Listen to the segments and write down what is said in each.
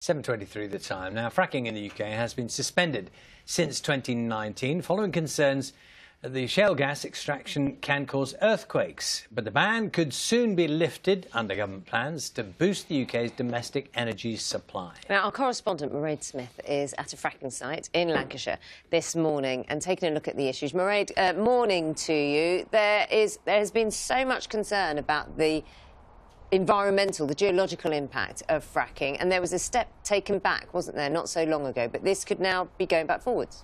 7:23 the time. Now, fracking in the UK has been suspended since 2019 following concerns that the shale gas extraction can cause earthquakes. But the ban could soon be lifted under government plans to boost the UK's domestic energy supply. Now, our correspondent Mairead Smith is at a fracking site in Lancashire this morning and taking a look at the issues. Mairead, morning to you. There has been so much concern about the geological impact of fracking, and there was a step taken back, wasn't there, not so long ago, but this could now be going back forwards.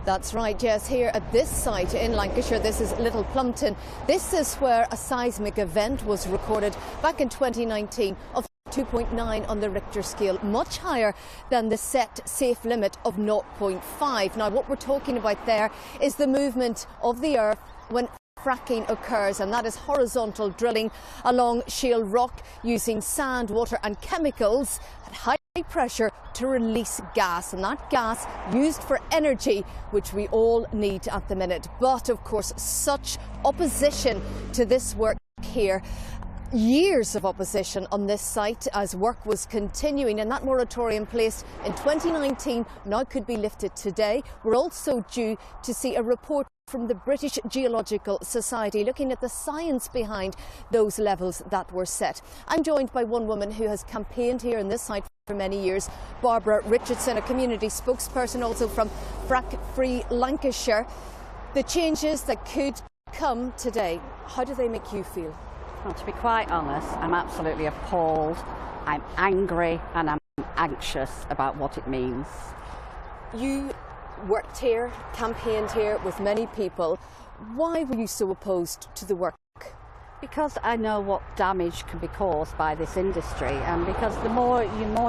That's right, yes, here at this site in Lancashire, this is Little Plumpton. This is where a seismic event was recorded back in 2019 of 2.9 on the Richter scale, much higher than the set safe limit of 0.5. Now, what we're talking about there is the movement of the earth when fracking occurs, and that is horizontal drilling along shale rock using sand, water and chemicals at high pressure to release gas, and that gas used for energy, which we all need at the minute. But of course, such opposition to this work here, years of opposition on this site as work was continuing, and that moratorium placed in 2019 now could be lifted today. We're also due to see a report from the British Geological Society looking at the science behind those levels that were set. I'm joined by one woman who has campaigned here in this site for many years, Barbara Richardson, a community spokesperson also from Frack Free Lancashire. The changes that could come today, how do they make you feel? Well, to be quite honest, I'm absolutely appalled, I'm angry and I'm anxious about what it means. You worked here, campaigned here with many people. Why were you so opposed to the work? Because I know what damage can be caused by this industry, and because the more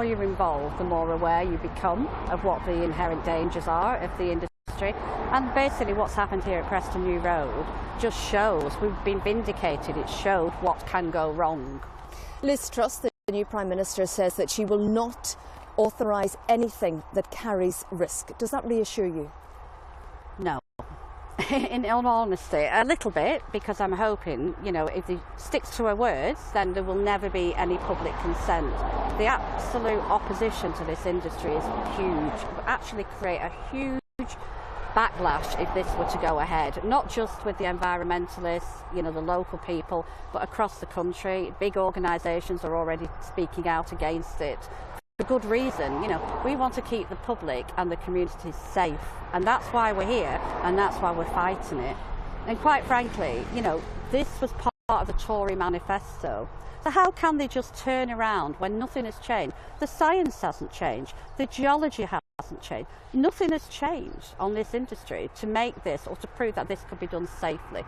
you're involved, the more aware you become of what the inherent dangers are of the industry. And basically what's happened here at Preston New Road just shows, we've been vindicated, it showed what can go wrong. Liz Truss, the new Prime Minister, says that she will not authorise anything that carries risk. Does that reassure you? No. In all honesty, a little bit, because I'm hoping, you know, if he sticks to her words, then there will never be any public consent. The absolute opposition to this industry is huge. It will actually create a huge backlash if this were to go ahead, not just with the environmentalists, you know, the local people, but across the country. Big organisations are already speaking out against it. For good reason. You know, we want to keep the public and the communities safe, and that's why we're here, and that's why we're fighting it. And quite frankly, you know, this was part of the Tory manifesto. So how can they just turn around when nothing has changed? The science hasn't changed, the geology hasn't changed, nothing has changed on this industry to make this, or to prove that this could be done safely.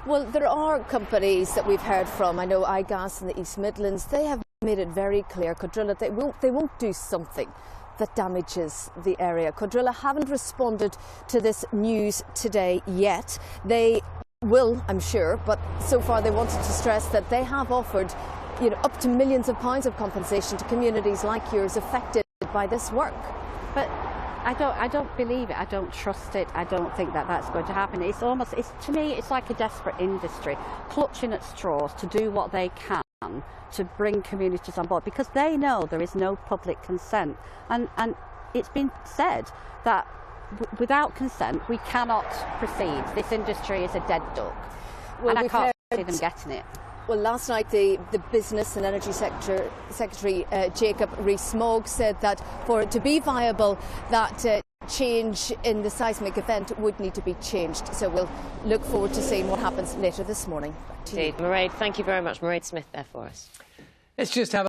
Well, there are companies that we've heard from, I know iGas in the East Midlands, they have made it very clear, Cuadrilla, they won't do something that damages the area. Cuadrilla haven't responded to this news today yet. They will, I'm sure, but so far they wanted to stress that they have offered, you know, up to millions of pounds of compensation to communities like yours affected by this work. But I don't believe it. I don't trust it. I don't think that that's going to happen. To me, it's like a desperate industry clutching at straws to do what they can to bring communities on board, because they know there is no public consent, and it's been said that without consent we cannot proceed. This industry is a dead duck, well, and I can't see them getting it. Well, last night the Business and Energy Secretary Jacob Rees-Mogg said that for it to be viable, that change in the seismic event would need to be changed. So we'll look forward to seeing what happens later this morning. Indeed. Mairead, thank you very much. Mairead Smith there for us. Let's just have